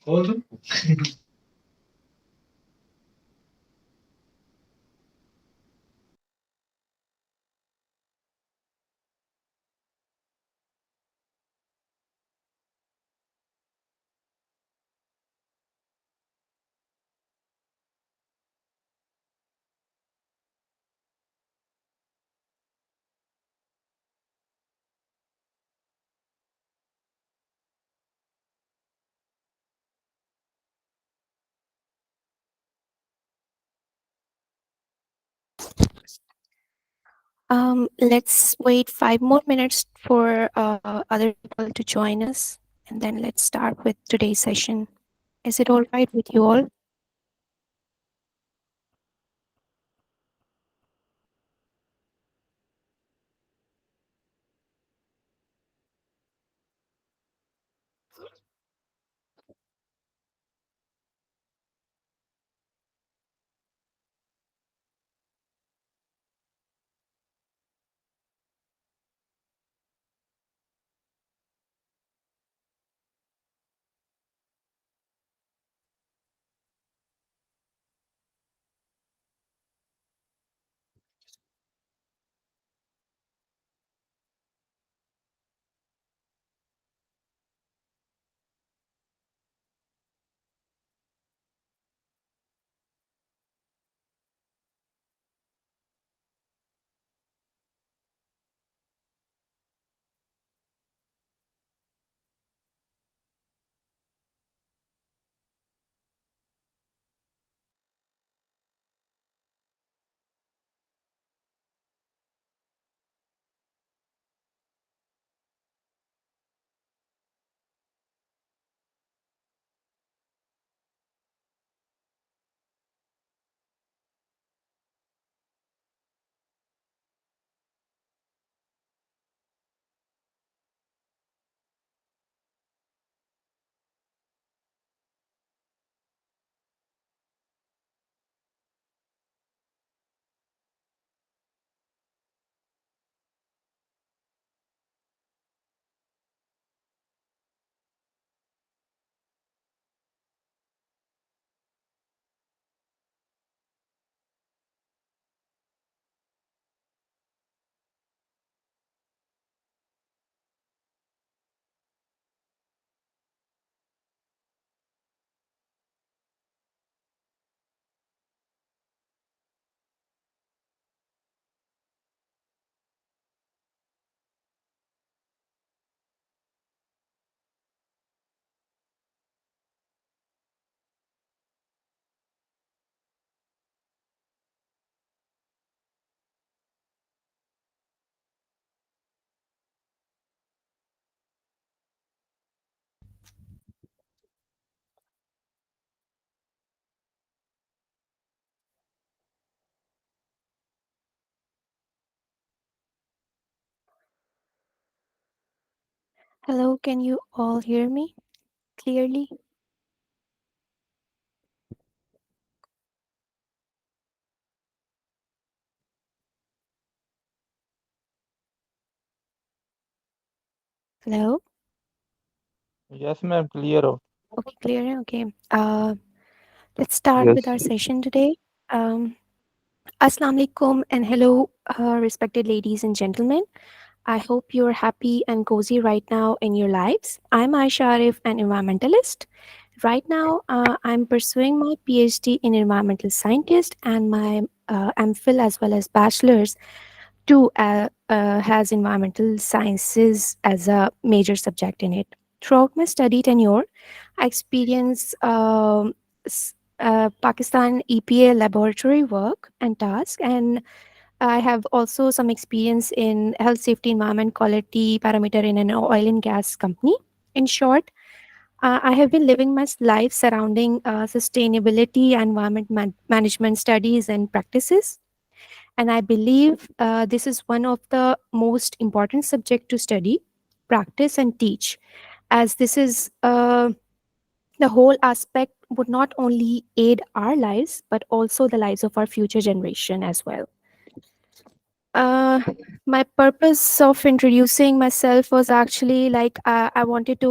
Oldu. Let's wait 5 more minutes for other people to join us, and then let's start with today's session. Is it all right with you all? Hello, can you all hear me clearly? Hello? Yes, ma'am, clear out. Okay, clear. Okay. Let's start with Yes. our session today. Um, Assalamu alaikum and hello, respected ladies and gentlemen. I hope you're happy and cozy right now in your lives. I'm Aisha Arif, an environmentalist, right now, I'm pursuing my PhD in environmental scientist and my MPhil as well as bachelor's too has environmental sciences as a major subject in it. Throughout my study tenure, I experienced Pakistan EPA laboratory work and task, and I have also some experience in health, safety, environment, quality parameter in an oil and gas company. In short, I have been living my life surrounding sustainability and environment management studies and practices. And I believe this is one of the most important subject to study, practice, and teach, as this is the whole aspect would not only aid our lives but also the lives of our future generation as well. Uh, my purpose of introducing myself was actually like I wanted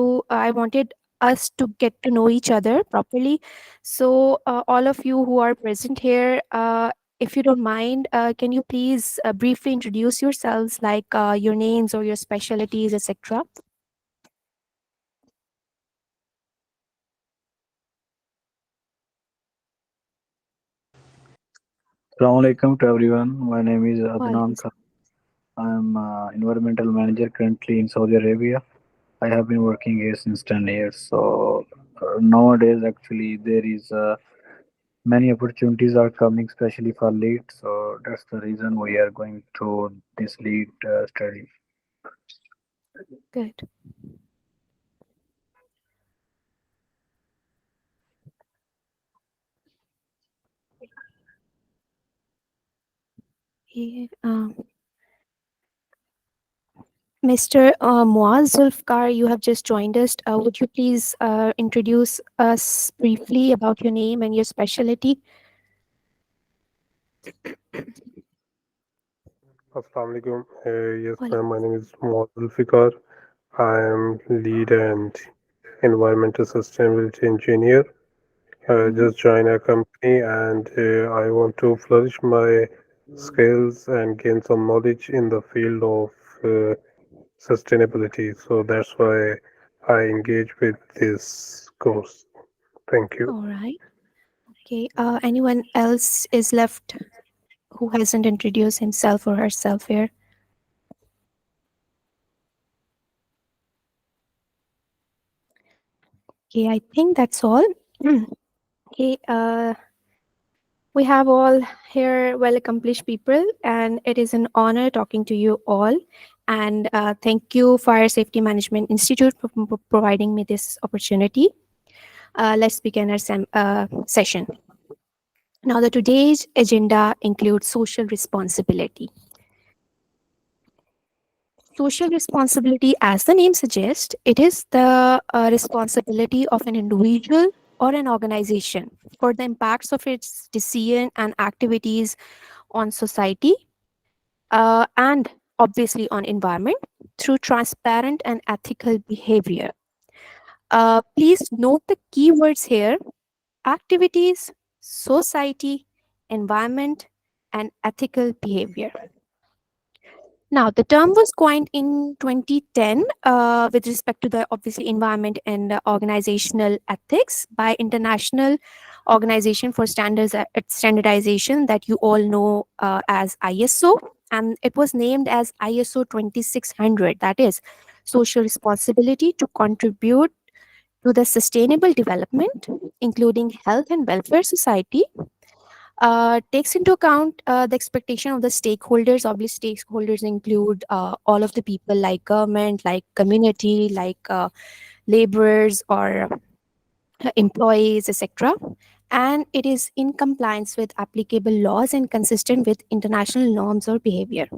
us to get to know each other properly. So all of you who are present here, if you don't mind, can you please briefly introduce yourselves, like your names or your specialties, etc. Assalamu alaikum to everyone. My name is Adnan Walaikum Khan. I am environmental manager currently in Saudi Arabia. I have been working here since 10 years. So nowadays, actually, there is many opportunities are coming, especially for lead. So that's the reason we are going through this lead study. good. Yeah, Mr. Muaz Zulfikar, you have just joined us. Would you please introduce us briefly about your name and your specialty? Assalamu alaikum. Yes, ma'am. My Walaikum. name is Mohd Zulfikar. I am lead and environmental sustainability engineer. Mhm. Just joined a company and I want to flourish my skills and gain some knowledge in the field of sustainability. So that's why I engage with this course. Thank you. All right. Okay. Anyone else is left who hasn't introduced himself or herself here? Okay, I think that's all. Okay. We have all here well accomplished people, and it is an honor talking to you all. And thank you, Fire Safety Management Institute, for providing me this opportunity. Let's begin our session. Now, the today's agenda includes social responsibility. Social responsibility, as the name suggests, it is the responsibility of an individual or an organization for the impacts of its decision and activities on society and obviously on environment through transparent and ethical behavior. Please note the keywords here: activities, society, environment, and ethical behavior. Now, the term was coined in 2010 with respect to the obviously environment and organizational ethics by International Organization for Standardization, that you all know as ISO, and it was named as ISO 2600, that is social responsibility to contribute to the sustainable development, including health and welfare society, takes into account the expectation of the stakeholders. Obviously, stakeholders include all of the people like government, like community, like laborers or employees, etc. And it is in compliance with applicable laws and consistent with international norms or behavior.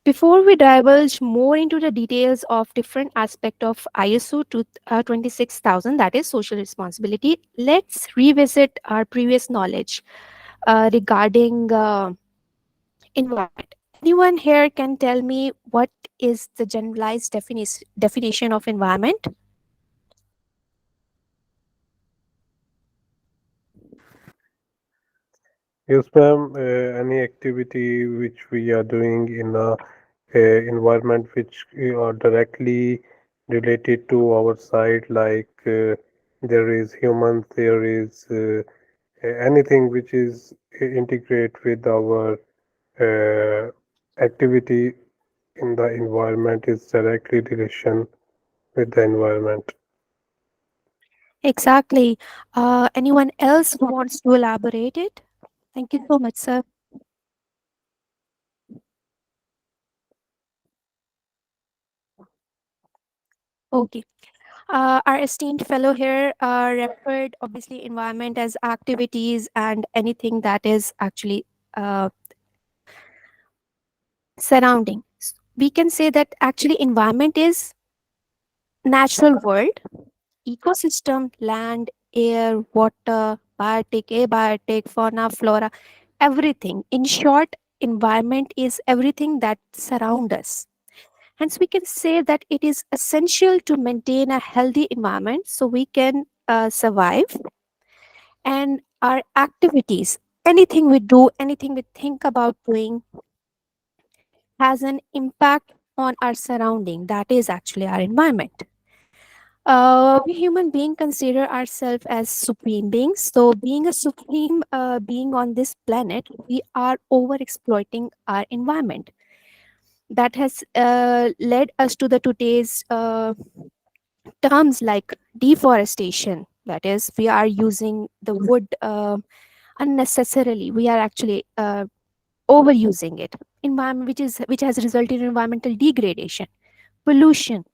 Before we divulge more into the details of different aspect of ISO 26000, that is social responsibility, let's revisit our previous knowledge regarding environment. Anyone here can tell me what is the generalized definition of environment? Yes, ma'am. Any activity which we are doing in a environment which are directly related to our side, like there is humans, there is anything which is integrate with our uh, activity in the environment is directly relation with the environment. Exactly. Anyone else who wants to elaborate it? Thank you so much, sir. Okay. Our esteemed fellow here referred obviously environment as activities and anything that is actually uh, surrounding. We can say that actually environment is natural world, ecosystem, land, air, water, biotic, abiotic, fauna, flora, everything. In short, environment is everything that surround us. Hence, we can say that it is essential to maintain a healthy environment so we can survive, and our activities, anything we do, anything we think about doing, has an impact on our surrounding. That is actually our environment. We human being consider ourselves as supreme beings. So, being a supreme being on this planet, we are over exploiting our environment. That has led us to the today's terms like deforestation. That is, we are using the wood unnecessarily. We are actually overusing it. Environment, which has resulted in environmental degradation, pollution,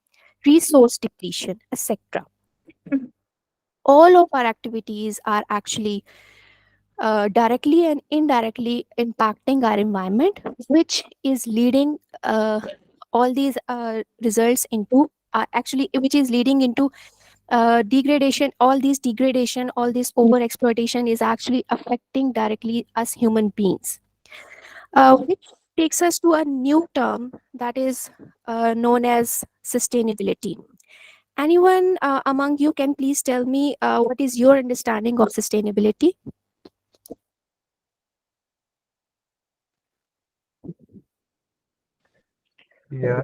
resource depletion, etc. All of our activities are actually directly and indirectly impacting our environment, which is leading all these results into actually, which is leading into degradation. All these degradation, all this over exploitation is actually affecting directly us human beings, which takes us to a new term that is known as sustainability. Anyone among you can please tell me what is your understanding of sustainability? Yeah,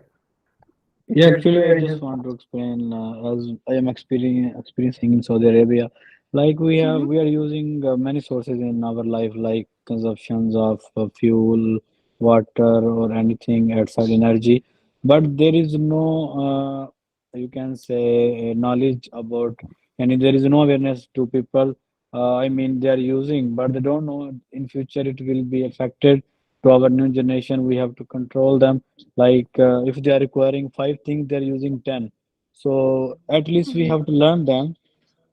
Yeah, actually, I just want to explain as I am experiencing in Saudi Arabia. Like Mhm. we are using many sources in our life, like consumptions of fuel, water, or anything outside energy. But there is no, you can say, knowledge about, and there is no awareness to people. I mean, they are using, but they don't know in future it will be affected to our new generation. We have to control them, like if they are requiring 5 things, they're using 10. So at least we Mhm. have to learn them,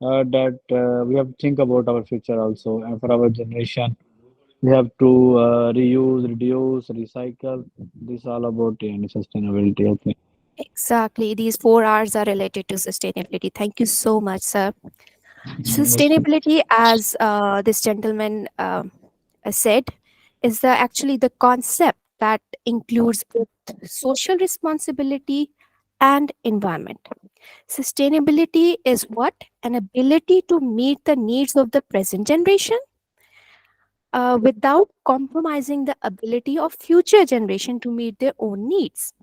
that we have to think about our future also, and for our generation we have to reuse, reduce, recycle. This all about sustainability. Okay. Exactly. These 4 R's are related to sustainability. Thank you so much, sir. Welcome. Sustainability, as this gentleman said, is actually the concept that includes both social responsibility and environment. Sustainability is what? An ability to meet the needs of the present generation without compromising the ability of future generation to meet their own needs.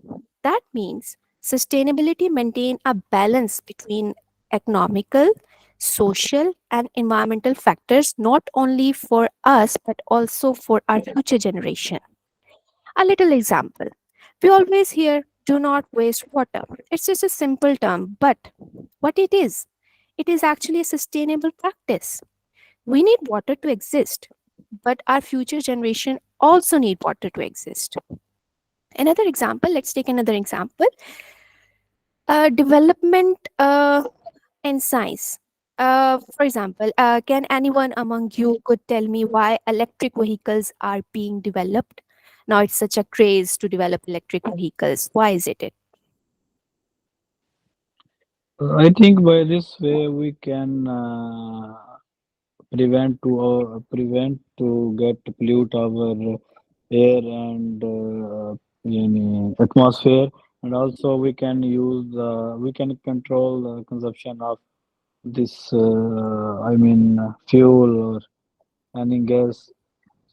That means sustainability maintain a balance between economical, social, and environmental factors, not only for us but also for our future generation. A little example. We always hear do not waste water. It's just a simple term, but what it is actually a sustainable practice. We need water to exist, but our future generation also need water to exist. Another example, let's take another example. Development in science. For example, can anyone among you could tell me why electric vehicles are being developed? Now it's such a craze to develop electric vehicles. Why is it? I think by this way we can prevent to get pollute our air and in atmosphere, and also we can control the consumption of this I mean fuel or any gas.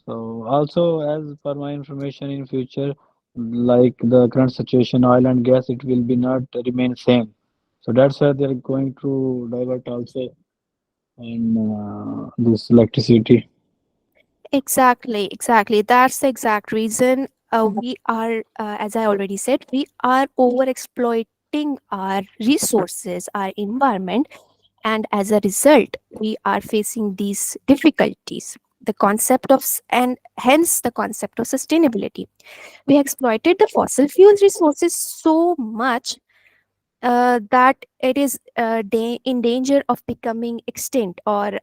So also, as per my information, in future, like the current situation, oil and gas, it will be not remain same. So that's why they're going to divert also in this electricity. Exactly. That's the exact reason we are, as I already said, we are over exploiting our resources, our environment, and as a result, we are facing these difficulties. The concept of, and hence the concept of sustainability. We exploited the fossil fuels resources so much that it is in danger of becoming extinct, or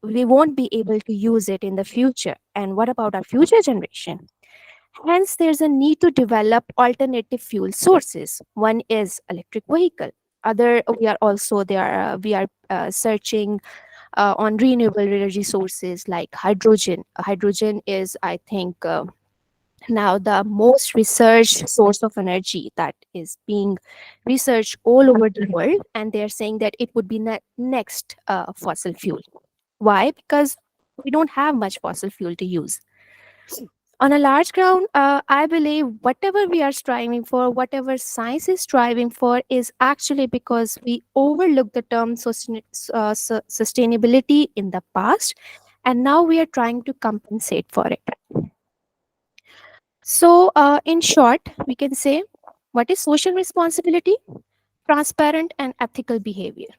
we won't be able to use it in the future. And what about our future generation? Hence, there's a need to develop alternative fuel sources. One is electric vehicle. Other, we are also there. We are searching on renewable energy sources like hydrogen. Hydrogen is, I think, now the most researched source of energy that is being researched all over the world, and they're saying that it would be next fossil fuel. Why? Because we don't have much fossil fuel to use on a large ground. I believe whatever we are striving for, whatever science is striving for, is actually because we overlooked the term sustainability in the past, and now we are trying to compensate for it. So, in short, we can say, what is social responsibility? Transparent and ethical behavior.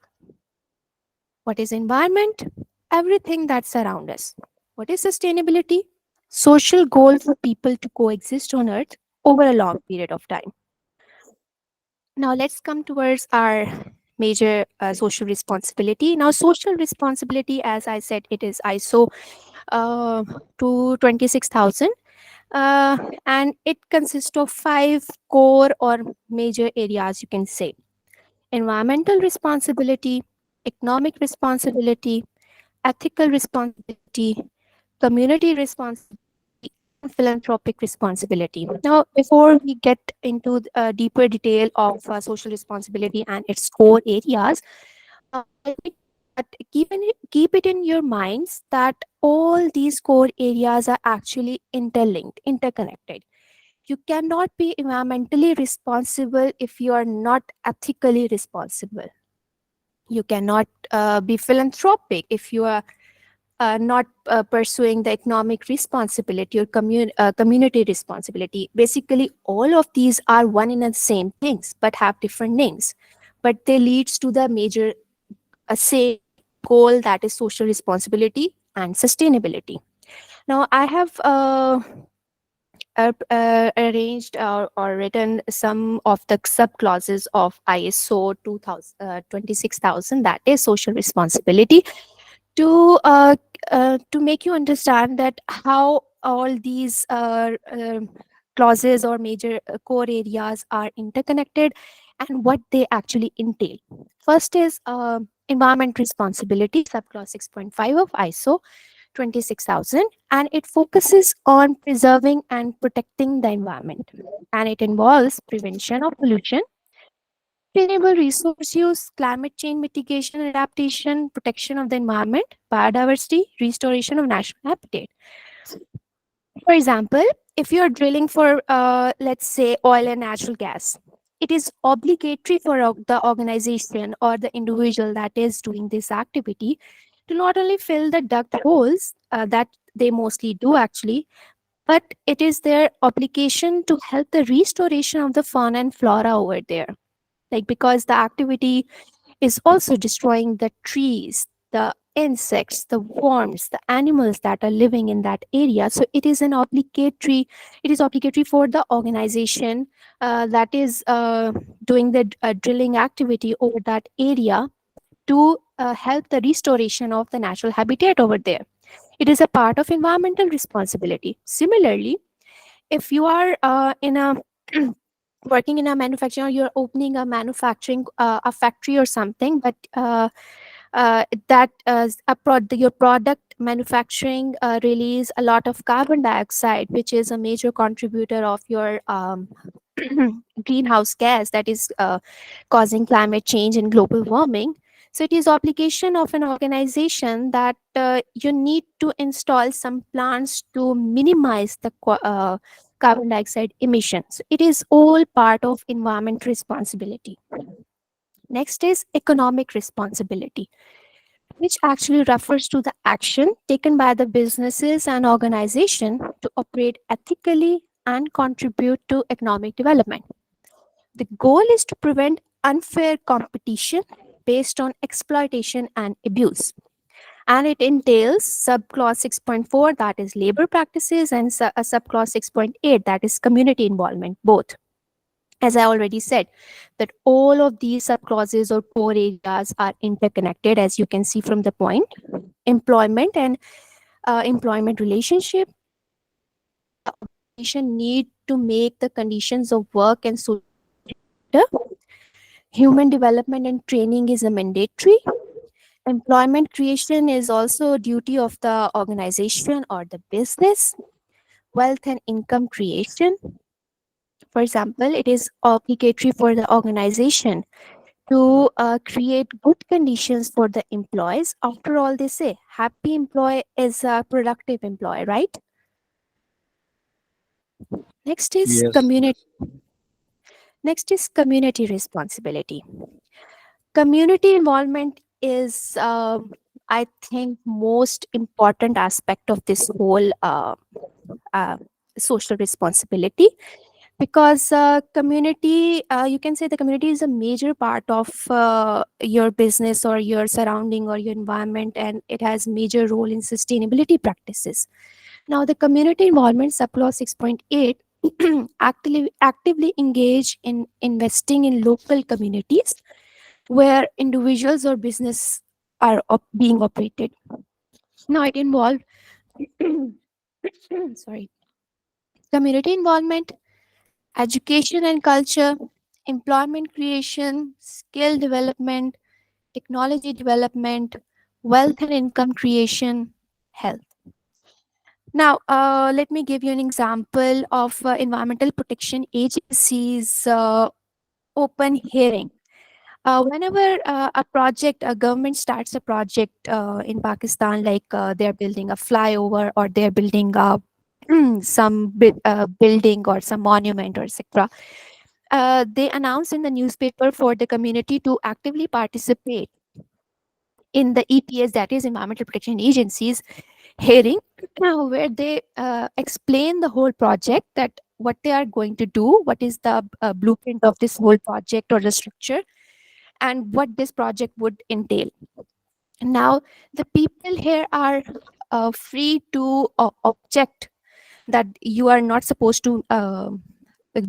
What is environment? Everything that's around us. What is sustainability? Social goal for people to coexist on Earth over a long period of time. Now, let's come towards our major social responsibility. Now, social responsibility, as I said, it is ISO uh, to 26,000. And it consists of five core or major areas, you can say: environmental responsibility, economic responsibility, ethical responsibility, community responsibility, and philanthropic responsibility. Now, before we get into deeper detail of social responsibility and its core areas, let me keep it in your minds that all these core areas are actually interlinked, interconnected. You cannot be environmentally responsible if you are not ethically responsible. You cannot be philanthropic if you are not pursuing the economic responsibility or community responsibility. Basically, all of these are one and the same things, but have different names. But they leads to the major same goal, that is social responsibility and sustainability. Now, I have arranged or written some of the sub clauses of ISO 26,000, that is social responsibility, to make you understand that how all these clauses or major core areas are interconnected and what they actually entail. First is environment responsibility, subclause 6.5 of ISO 26,000, and it focuses on preserving and protecting the environment, and it involves prevention of pollution, sustainable resource use, climate change mitigation and adaptation, protection of the environment, biodiversity, restoration of natural habitat. For example, if you are drilling for, let's say, oil and natural gas, it is obligatory for the organization or the individual that is doing this activity to not only fill the duct holes that they mostly do actually, but it is their obligation to help the restoration of the fauna and flora over there. Like, because the activity is also destroying the trees, the insects, the worms, the animals that are living in that area. So it is obligatory for the organization that is doing the drilling activity over that area to help the restoration of the natural habitat over there. It is a part of environmental responsibility. Similarly, if you are in a working in a manufacturing, or you're opening a manufacturing a factory or something, but your product manufacturing release a lot of carbon dioxide, which is a major contributor of your greenhouse gas that is causing climate change and global warming. So it is obligation of an organization that you need to install some plants to minimize the carbon dioxide emissions. It is all part of environment responsibility. Next is economic responsibility, which actually refers to the action taken by the businesses and organization to operate ethically and contribute to economic development. The goal is to prevent unfair competition based on exploitation and abuse. And it entails subclause 6.4, that is labor practices, and subclause 6.8, that is community involvement, both. As I already said, that all of these subclauses or core areas are interconnected, as you can see from the point. Employment and employment relationship need to make the conditions of work and social better. Human development and training is a mandatory. Employment creation is also a duty of the organization or the business. Wealth and income creation, for example, it is obligatory for the organization to create good conditions for the employees. After all, they say happy employee is a productive employee, right? Next is Yes. community. Next is community responsibility. Community involvement is, I think, most important aspect of this whole uh, social responsibility, because community, you can say the community is a major part of your business or your surrounding or your environment, and it has major role in sustainability practices. Now the community involvement subclause 6.8 actively engage in investing in local communities where individuals or business are being operated. Now it involved sorry, community involvement, education and culture, employment creation, skill development, technology development, wealth and income creation, health. Now, let me give you an example of Environmental Protection Agency's open hearing. Whenever a government starts a project in Pakistan, like they're building a flyover or they're building a some building or some monument or etc., they announce in the newspaper for the community to actively participate in the EPS, that is Environmental Protection Agency's hearing, where they explain the whole project, that what they are going to do, what is the blueprint of this whole project or the structure, and what this project would entail. Now, the people here are free to object that you are not supposed to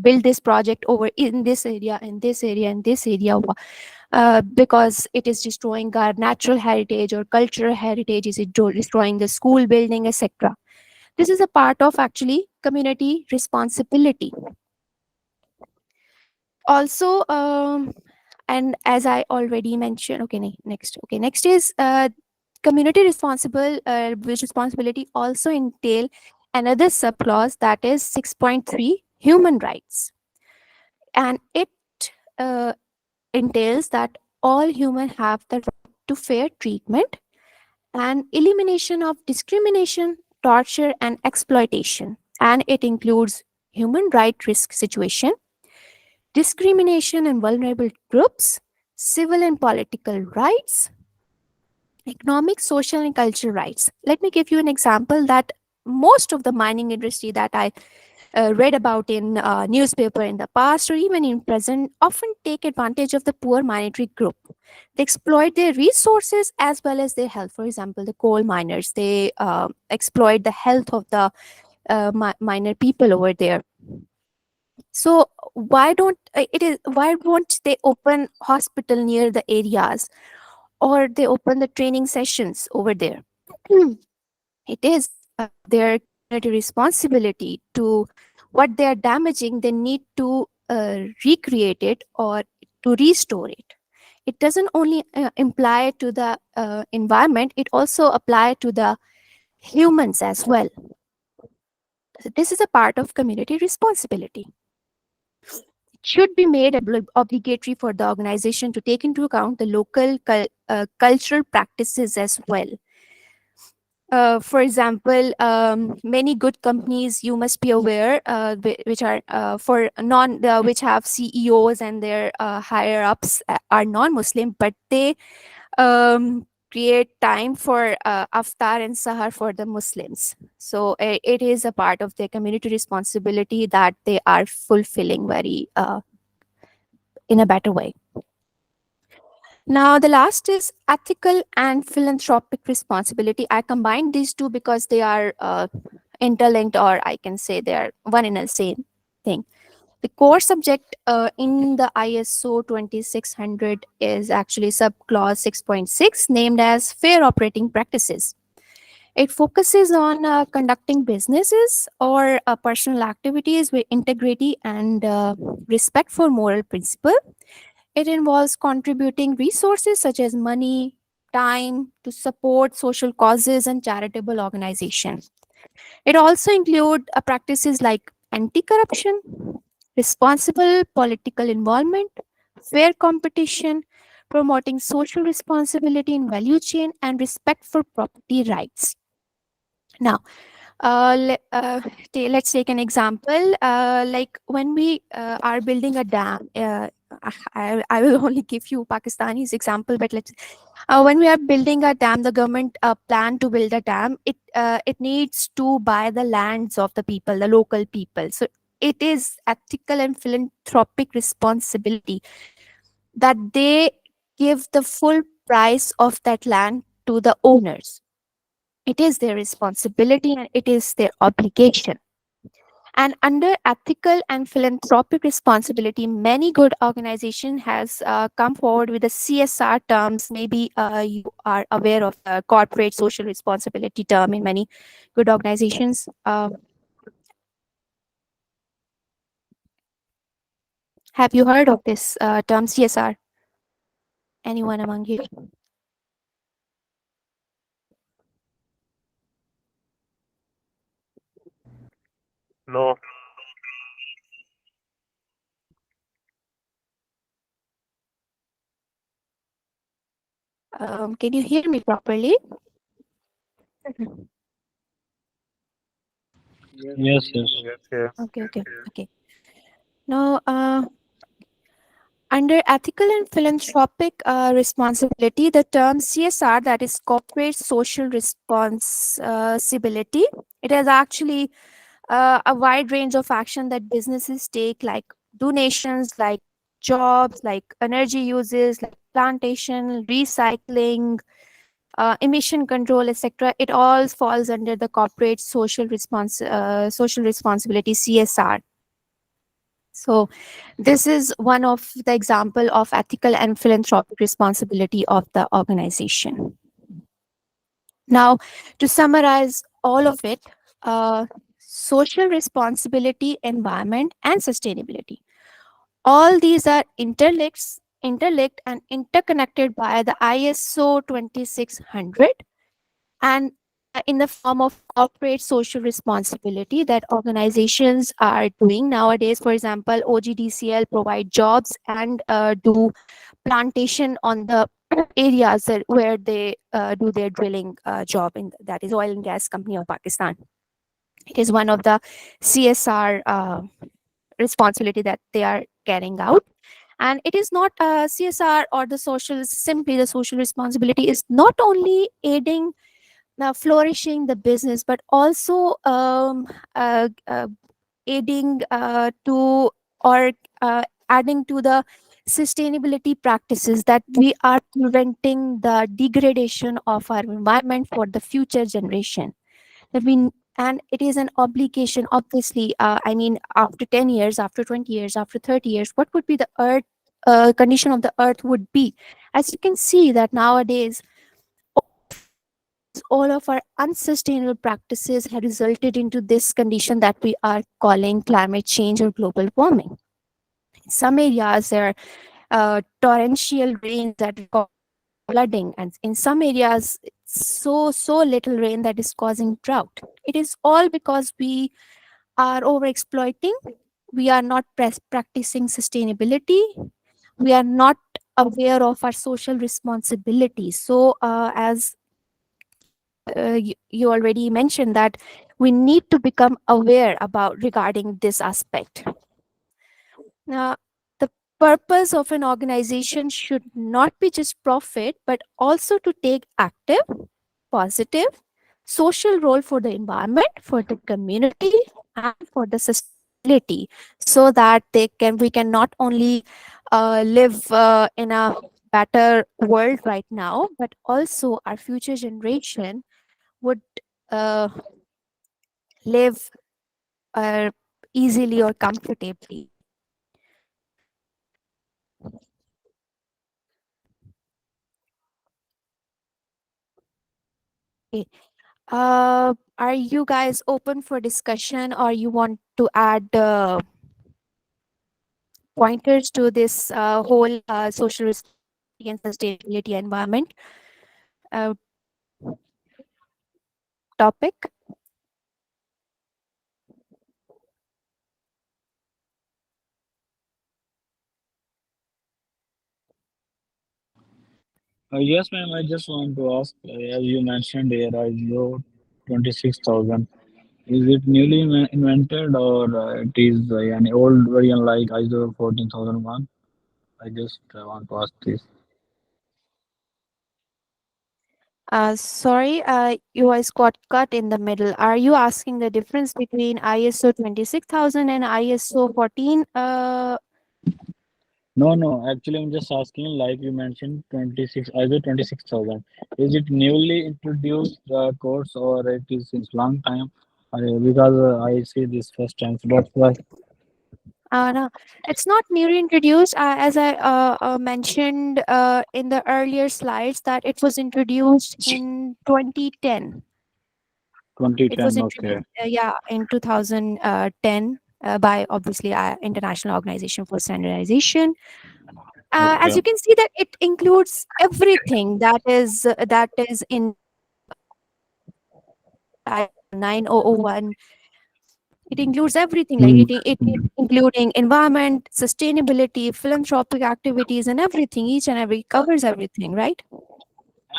build this project over in this area, in this area, in this area, because it is destroying our natural heritage or cultural heritage, is it destroying the school building, etc. This is a part of actually community responsibility. Also, and as I already mentioned, next is community responsibility also entail another subclause, that is 6.3, human rights, and it uh, entails that all humans have the right to fair treatment and elimination of discrimination, torture, and exploitation. And it includes human right risk situation, discrimination in vulnerable groups, civil and political rights, economic, social, and cultural rights. Let me give you an example that most of the mining industry that I read about in newspaper in the past or even in present often take advantage of the poor minority group. They exploit their resources as well as their health. For example, the coal miners, they exploit the health of the miner people over there. So why won't they open hospital near the areas, or they open the training sessions over there? It is their community responsibility to what they are damaging. They need to recreate it or to restore it. It doesn't only imply to the environment, it also apply to the humans as well. So this is a part of community responsibility. It should be made obligatory for the organization to take into account the local cultural practices as well. For example, many good companies you must be aware, which are for non, which have CEOs and their higher ups are non-Muslim, but they create time for aftar and sahar for the Muslims. So it is a part of their community responsibility that they are fulfilling very in a better way. Now, the last is ethical and philanthropic responsibility. I combined these two because they are interlinked, or I can say they are one and the same thing. The core subject in the ISO 2600 is actually subclause 6.6, named as fair operating practices. It focuses on conducting businesses or personal activities with integrity and respect for moral principle. It involves contributing resources such as money, time to support social causes and charitable organizations. It also includes practices like anti-corruption, responsible political involvement, fair competition, promoting social responsibility in value chain, and respect for property rights. Now, let's take an example. Like when we are building a dam, I will only give you Pakistani's example, but when we are building a dam, the government plan to build a dam. It needs to buy the lands of the people, the local people. So it is ethical and philanthropic responsibility that they give the full price of that land to the owners. It is their responsibility and it is their obligation. And under ethical and philanthropic responsibility, many good organizations has come forward with the CSR terms. Maybe you are aware of the corporate social responsibility term in many good organizations. Have you heard of this term CSR? Anyone among you? No. Can you hear me properly? Yes, yes. Yes, yes. Okay. Now, under ethical and philanthropic responsibility, the term CSR, that is corporate social responsibility, it has actually a wide range of action that businesses take, like donations, like jobs, like energy uses, like plantation, recycling, emission control, etc. It all falls under the corporate social responsibility (CSR). So, this is one of the example of ethical and philanthropic responsibility of the organization. Now, to summarize all of it, social responsibility, environment, and sustainability. All these are interlinked and interconnected by the ISO 2600, and in the form of corporate social responsibility that organizations are doing nowadays. For example, OGDCL provide jobs and do plantation on the areas where they do their drilling job, in that is Oil and Gas Company of Pakistan. It is one of the CSR responsibility that they are carrying out. And it is not CSR or the social, simply the social responsibility is not only aiding flourishing the business, but also aiding to, or adding to the sustainability practices, that we are preventing the degradation of our environment for the future generation. That we, and it is an obligation, obviously. I mean, after 10 years, after 20 years, after 30 years, what would be the earth condition of the earth would be? As you can see that nowadays all of our unsustainable practices have resulted into this condition that we are calling climate change or global warming. In some areas, there are torrential rains that cause flooding, and in some areas, so little rain that is causing drought. It is all because we are over exploiting. We are not practicing sustainability. We are not aware of our social responsibility. So, as you already mentioned that we need to become aware about regarding this aspect. Now, the purpose of an organization should not be just profit, but also to take active, positive, social role for the environment, for the community, and for the sustainability, so that we can not only live in a better world right now, but also our future generation would uh, live uh, easily or comfortably. Okay. Are you guys open for discussion, or you want to add pointers to this whole social responsibility and sustainability environment uh, topic? Yes, ma'am. I just want to ask, as you mentioned here, ISO 26,000. Is it newly invented, or it is an old version like ISO 14,001? I just want to ask this. Sorry, your voice got cut in the middle. Are you asking the difference between ISO 26,000 and ISO 14? No, no. Actually, I'm just asking, like you mentioned, 26 ISO 26,000. Is it newly introduced course, or it is since long time? Because I see this first time, so that's why. No, it's not newly introduced. As I mentioned in the earlier slides, that it was introduced in 2010. It was 2010. introduced, Okay. yeah, in 2010 by obviously International Organization for Standardization. As Okay. you can see, that it includes everything that is in I 9001. It includes everything, like Hmm. it including environment, sustainability, philanthropic activities, and everything. Each and every covers everything, right?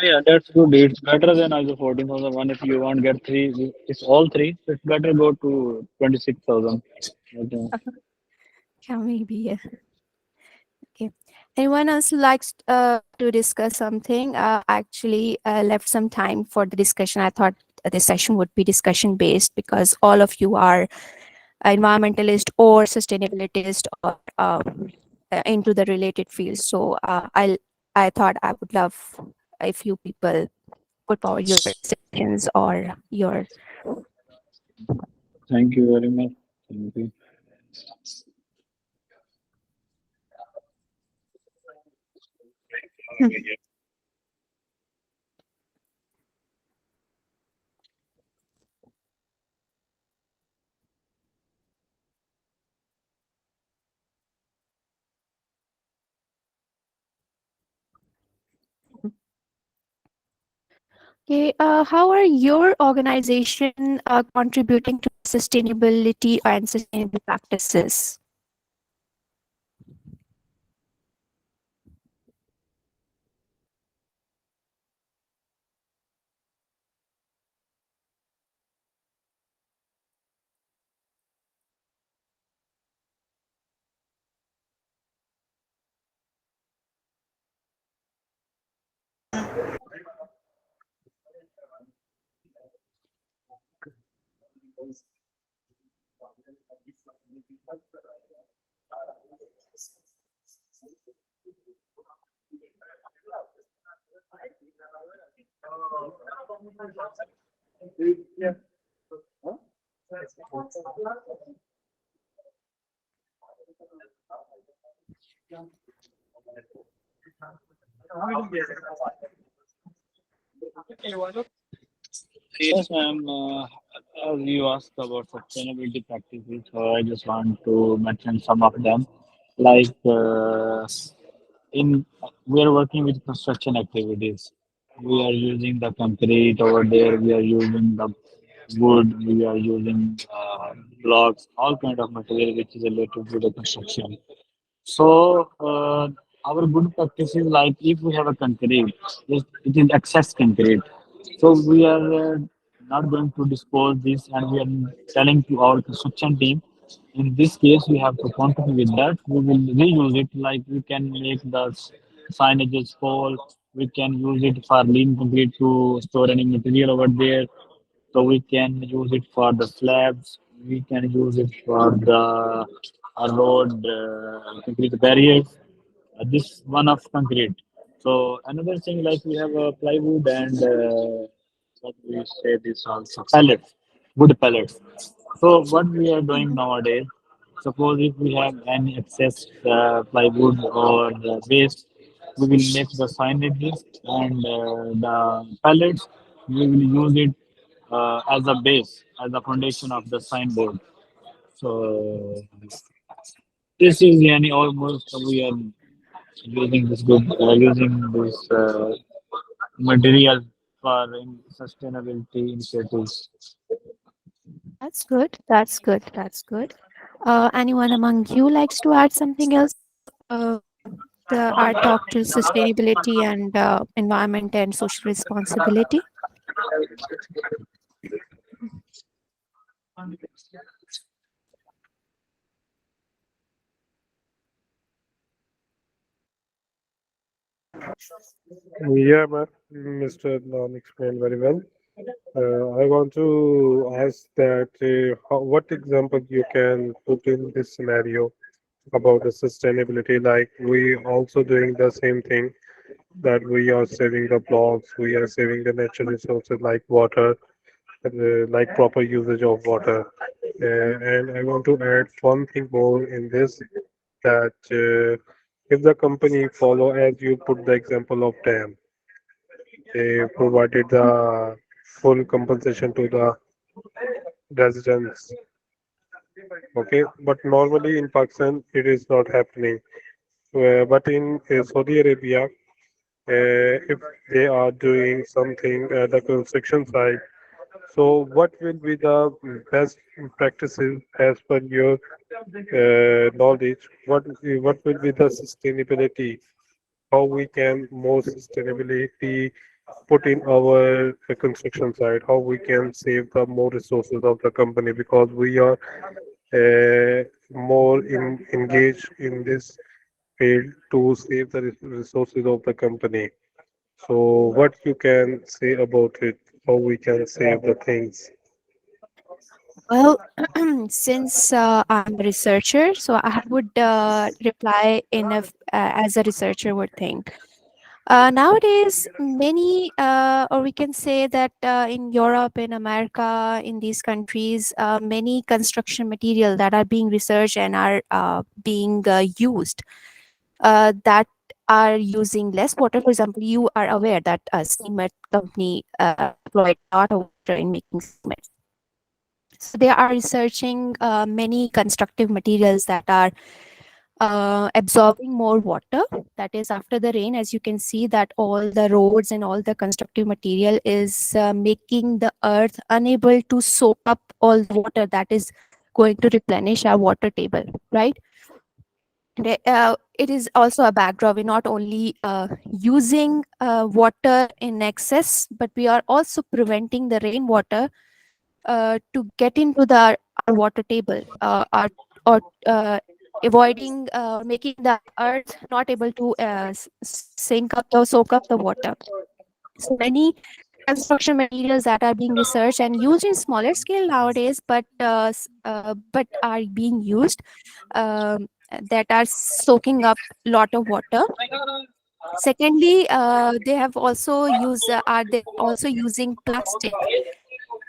Yeah, that's good. It's better than ISO 14,001. If you want get three, it's all three. It's better go to 26,000. Okay. Yeah, maybe. Yeah. Okay. Anyone else likes to discuss something? I actually left some time for the discussion. I thought this session would be discussion based because all of you are environmentalist or sustainabilist or into the related fields. So I thought I would love if you people put forward your suggestions or your. Thank you very much. Thank you. Okay, how are your organization contributing to sustainability and sustainable practices? Yes, ma'am. As you asked about sustainability practices, so I just want to mention some of them. Like in we are working with construction activities. We are using the concrete over there. We are using the wood. We are using blocks, all kind of material which is related to the construction. So our good practice is like if we have a concrete, it is excess concrete. So we are not going to dispose this, and we are telling to our construction team. In this case, we have to continue with that. We will reuse it. Like we can make the signages full. We can use it for lean concrete to store any material over there. So we can use it for the slabs. We can use it for the road concrete barriers. This one of concrete. So another thing like we have plywood and what we say this also pellets, wood pellets. So what we are doing nowadays, suppose if we have any excess plywood or waste, we will make the signages and the pellets. We will use it as a base, as a foundation of the signboard. So this is any almost we are using this material for sustainability initiatives. That's good. That's good. That's good. Anyone among you likes to add something else? Uh, our talk to sustainability and environment and social responsibility. Yeah, Mr. Adnan explained very well. I want to ask that what example you can put in this scenario about the sustainability. Like we also doing the same thing that we are saving the blocks, we are saving the natural resources like water, like proper usage of water. And I want to add one thing more in this that if the company follow as you put the example of dam, they provided the full compensation to the residents. Okay, but normally in Pakistan it is not happening. But in Saudi Arabia, if they are doing something at the construction site, so what will be the best practices as per your knowledge? What will be the sustainability? How we can more sustainability put in our construction side? How we can save the more resources of the company because we are more engaged in this field to save the resources of the company. So, what you can say about it? How we can save the things? Well, since I'm a researcher, so I would reply as a researcher would think. Nowadays, many, or we can say that in Europe, in America, in these countries, many construction material that are being researched and are being used that are using less water. For example, you are aware that a cement company employed a lot of water in making cement. So they are researching many constructive materials that are absorbing more water. That is, after the rain, as you can see, that all the roads and all the constructive material is making the earth unable to soak up all the water that is going to replenish our water table, right? It is also a backdrop. We're not only using water in excess, but we are also preventing the rainwater to get into our water table, or avoiding making the earth not able to sink up or soak up the water. So many construction materials that are being researched and used in smaller scale nowadays, but are being used, that are soaking up lot of water. Secondly, they have also used are they also using plastic,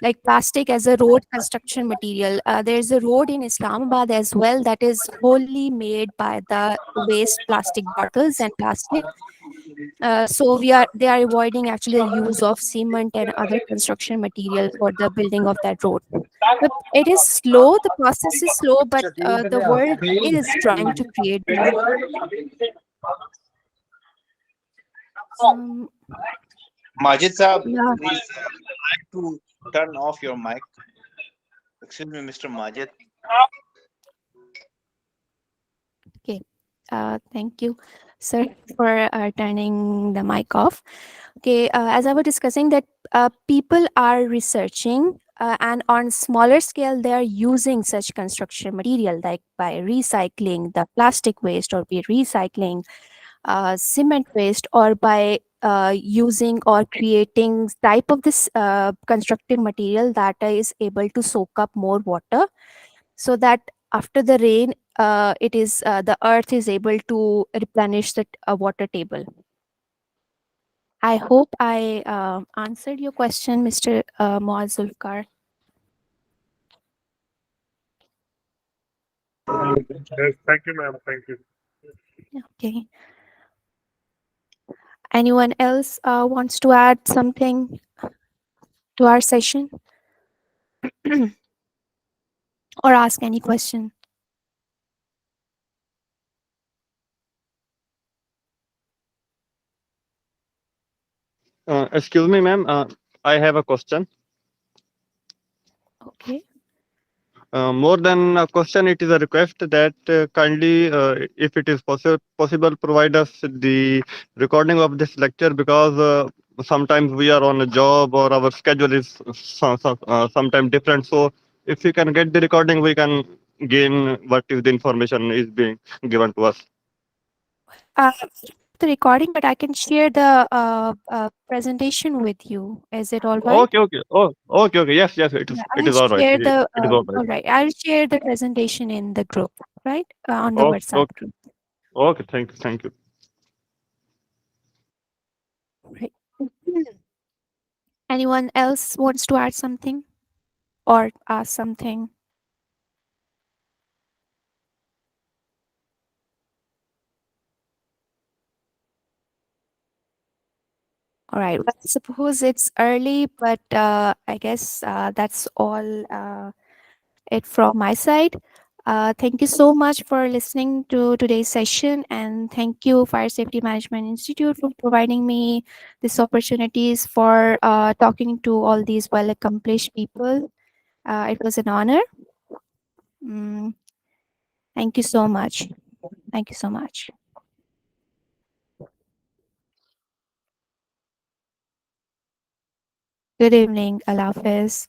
like plastic as a road construction material. There's a road in Islamabad as well that is wholly made by the waste plastic bottles and plastic. So they are avoiding actually the use of cement and other construction material for the building of that road. But it is slow. The process is slow, but the world is trying to create this. Um, Majid Saab, yeah. please like to turn off your mic. Excuse me, Mr. Majid. Okay. Thank you, sir, for turning the mic off. Okay. As I was discussing that people are researching, and on smaller scale, they are using such construction material, like by recycling the plastic waste, or be recycling cement waste, or by using or creating type of this constructive material that is able to soak up more water, so that after the rain, it is the earth is able to replenish the water table. I hope I answered your question, Mr. Muaz Zulfikar. Yes, thank you, ma'am. Thank you. Okay. Anyone else wants to add something to our session or ask any question? Excuse me, ma'am. I have a question. Okay. More than a question, it is a request that kindly, if it is possible, provide us the recording of this lecture, because sometimes we are on a job or our schedule is sometimes different. So if we can get the recording, we can gain what is the information is being given to us. The recording, but I can share the presentation with you. Is it all right? Okay, okay. Oh, okay, okay. Yes, yes. It is. Yeah, It I'll is all right. share It the. is all right. All right, I'll share the presentation in the group, right, on the Okay, WhatsApp okay, group. okay. Thank you, thank you. Right. Anyone else wants to add something or ask something? All right. Well, I suppose it's early, but I guess that's all it from my side. Thank you so much for listening to today's session, and thank you, Fire Safety Management Institute, for providing me these opportunities for talking to all these well accomplished people. It was an honor. Mm, thank you so much. Thank you so much. Good evening. Allah Hafiz.